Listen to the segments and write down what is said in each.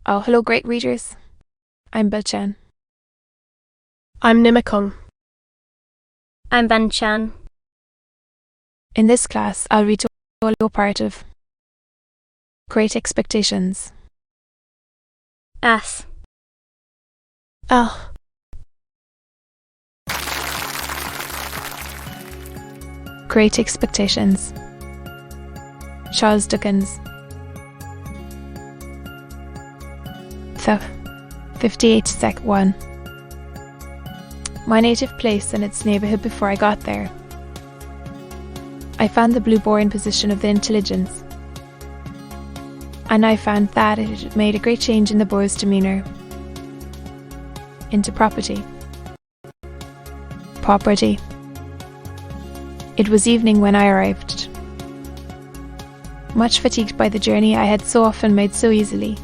Oh, hello, great readers. I'm Belchan. I'm Nimikung. I'm Banchan. In this class, I'll read to all part of Great Expectations. As. Al. Great Expectations. Charles Dickens. So, 58 Sec 1. My native place and its neighbourhood before I got there. I found the blue boring position of the intelligence, and I found that it had made a great change in the boy's demeanour into property. It was evening when I arrived, much fatigued by the journey I had so often made so easily.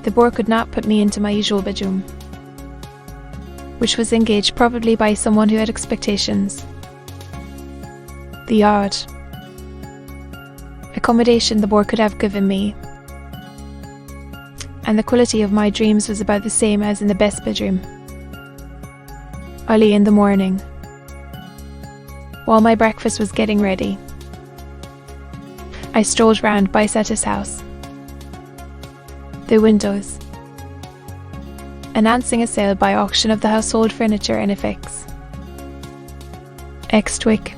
The boar could not put me into my usual bedroom, which was engaged probably by someone who had expectations. The odd accommodation the boar could have given me, and the quality of my dreams was about the same as in the best bedroom. Early in the morning, while my breakfast was getting ready, I strolled round Bicetta's house. The windows, announcing a sale by auction of the household furniture and effects. Extwick.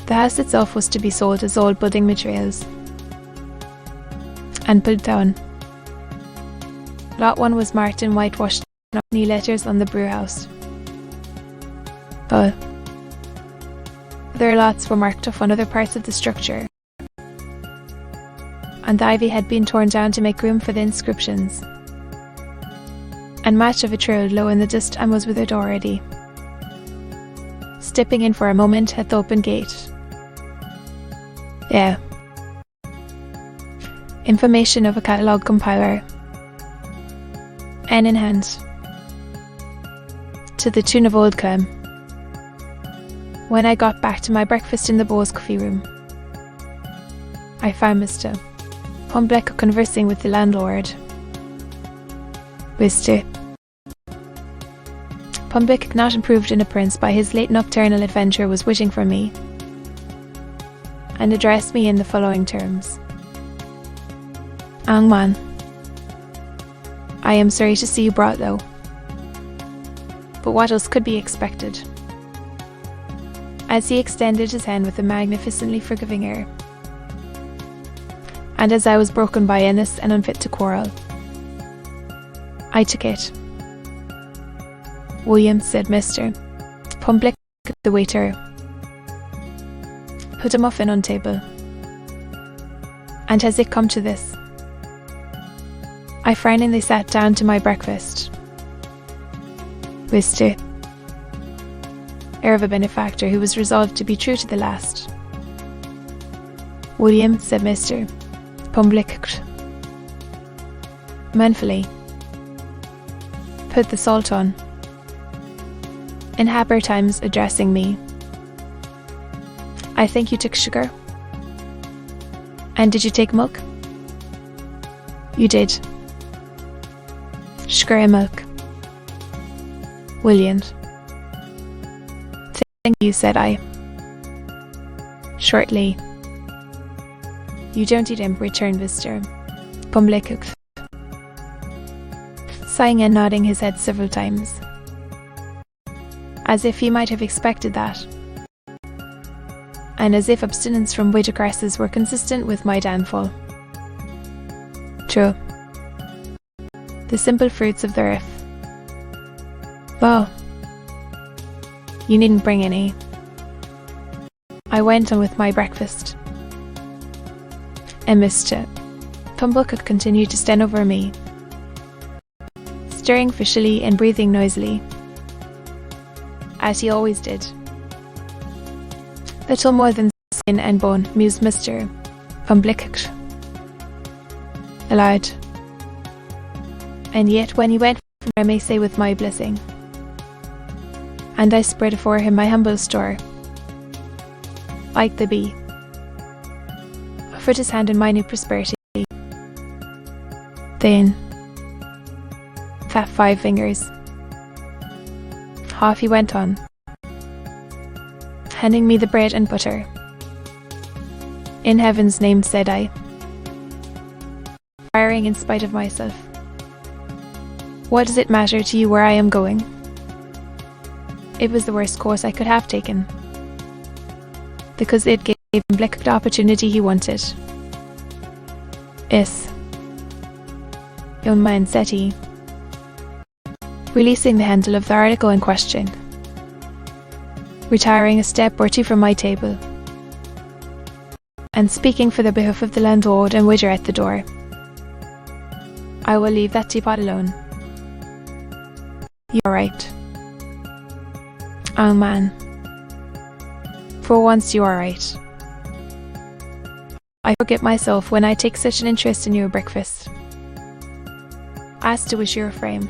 The house itself was to be sold as all building materials, and pulled down. Lot 1 was marked in whitewashed knee letters on the brewhouse. Other lots were marked off on other parts of the structure, and the ivy had been torn down to make room for the inscriptions. And much of it trailed low in the dust and was withered already. Stepping in for a moment at the open gate. Information of a catalogue compiler. Pen in hand. To the tune of Old Clem. When I got back to my breakfast in the Beau's coffee room, I found Mr. Pumblick conversing with the landlord. Mr. Pumblick, not improved in appearance by his late nocturnal adventure, was waiting for me, and addressed me in the following terms. Angman, I am sorry to see you brought low, but what else could be expected? As he extended his hand with a magnificently forgiving air, and as I was broken by illness and unfit to quarrel, I took it. William, said Mr. Pumblick, the waiter, put a muffin on table. And has it come to this? I frowningly sat down to my breakfast. Mr. Air of a benefactor who was resolved to be true to the last. William, said Mr. Pumblick, manfully, put the salt on. In happier times, addressing me, I think you took sugar. And did you take milk? You did. Sugar and milk. William. Thank you, said I. Shortly. You don't eat him, returned Mr. Pumblick, sighing and nodding his head several times, as if he might have expected that, and as if abstinence from weighty grasses were consistent with my downfall. True. The simple fruits of the earth. Well, you needn't bring any. I went on with my breakfast, and Mr. Pumblick continued to stand over me, stirring fishily and breathing noisily, as he always did. Little more than skin and bone, mused Mr. Pumblick aloud. And yet when he went, I may say with my blessing, and I spread afore him my humble store, like the bee, offered his hand in my new prosperity, Then, fat 5 fingers. Off he went on, handing me the bread and butter. In heaven's name, said I, firing in spite of myself. What does it matter to you where I am going? It was the worst course I could have taken, because it gave him the opportunity he wanted. Yes, young man, said he, releasing the handle of the article in question, retiring a step or two from my table, and speaking for the behoof of the landlord and waiter at the door. I will leave that teapot alone. You're right. Oh man. For once you are right. I forget myself when I take such an interest in your breakfast. As to wish your frame,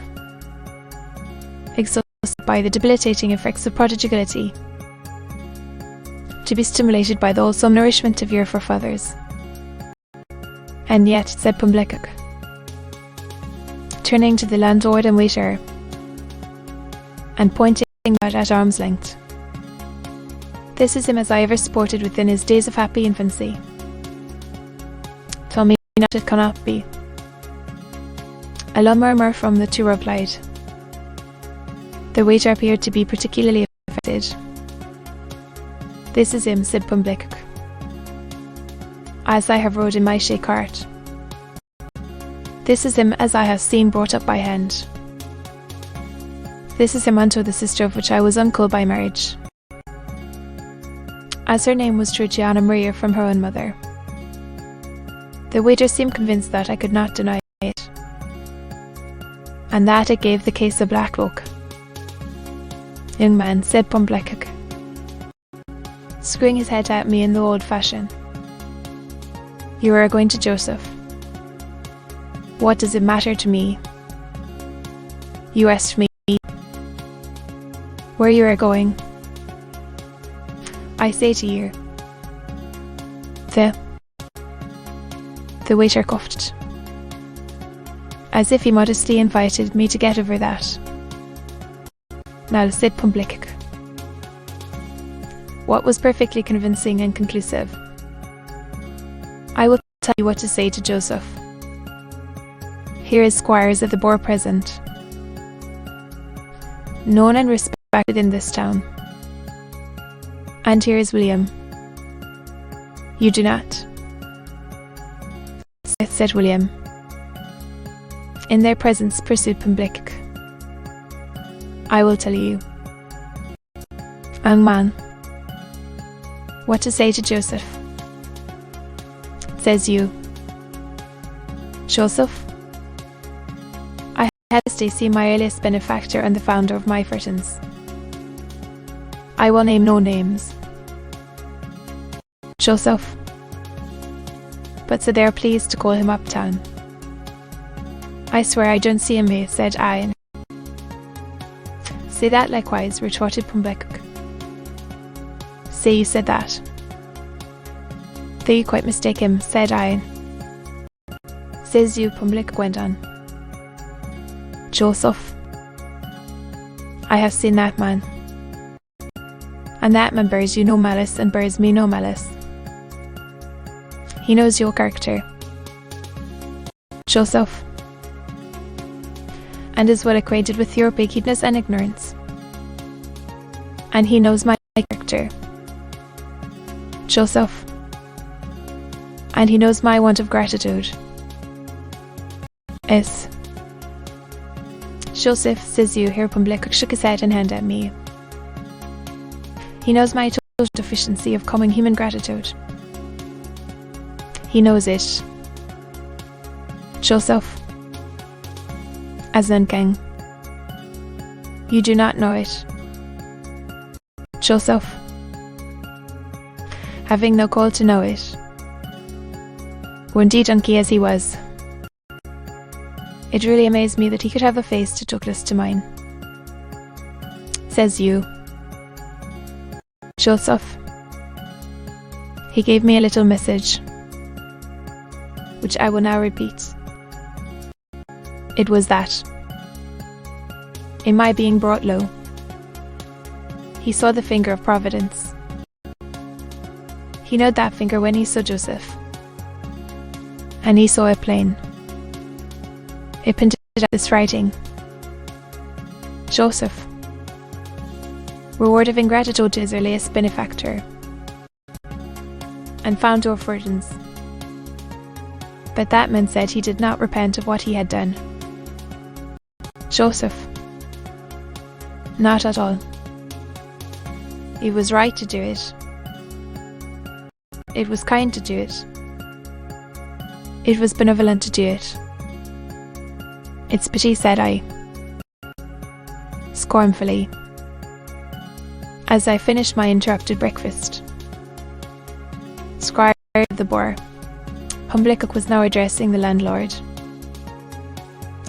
exhausted by the debilitating effects of prodigality, to be stimulated by the wholesome nourishment of your forefathers. And yet, said Pumblekuk, turning to the landlord and waiter, and pointing out at arm's length, this is him as I ever sported within his days of happy infancy. Tell me not it cannot be. A low murmur from the two replied. The waiter appeared to be particularly affected. This is him, said Pumblekuk, as I have rode in my shay cart. This is him as I have seen brought up by hand. This is him unto the sister of which I was uncle by marriage, as her name was Georgiana Maria from her own mother. The waiter seemed convinced that I could not deny it, and that it gave the case a black look. Young man, said Pumblekuk, screwing his head at me in the old fashion. You are going to Joseph. What does it matter to me? You asked me where you are going. I say to you, the waiter coughed, as if he modestly invited me to get over that. Now, said Pumblekuk, what was perfectly convincing and conclusive. I will tell you what to say to Joseph. Here is squires of the boar present, known and respected in this town. And here is William. You do not, said William. In their presence, pursued Pumblekuk, I will tell you. Young man, what to say to Joseph? Says you. Joseph? I had Stacy, my earliest benefactor and the founder of my fortunes. I will name no names. Joseph. But so they are pleased to call him uptown. I swear I don't see him here, said I. Say that likewise, retorted Pumblekuk. Say you said that. Though you quite mistake him, said I. Says you, Pumblekuk went on. Joseph. I have seen that man. And that man bears you no malice and bears me no malice. He knows your character, Joseph, and is well acquainted with your wickedness and ignorance. And he knows my character, Joseph, and he knows my want of gratitude. Yes. Joseph, says you, here Pumblekuk shook his head and handed at me. He knows my total deficiency of common human gratitude. He knows it, Joseph, as an king. You do not know it, Joseph, having no call to know it. Indeed, donkey as he was, it really amazed me that he could have a face to Douglas to mine. Says you, Joseph. He gave me a little message, which I will now repeat. It was that, in my being brought low, he saw the finger of providence. He knowed that finger when he saw Joseph, and he saw it plain. It pointed at this writing: Joseph, reward of ingratitude to his earliest benefactor, and found no fortunes. But that man said he did not repent of what he had done. Joseph, not at all. It was right to do it. It was kind to do it. It was benevolent to do it. It's pity, said I, scornfully, as I finished my interrupted breakfast. Squire of the Boar, Humblicock was now addressing the landlord.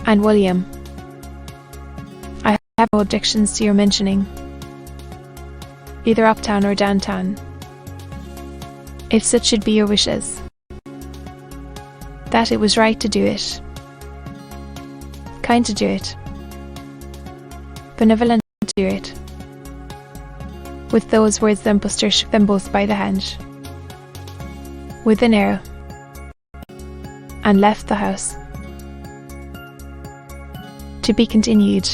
And William, I have no objections to your mentioning either uptown or downtown, if such should be your wishes, that it was right to do it, kind to do it, benevolent to do it. With those words, then Buster shook them both by the hand, with an air, and left the house. To be continued.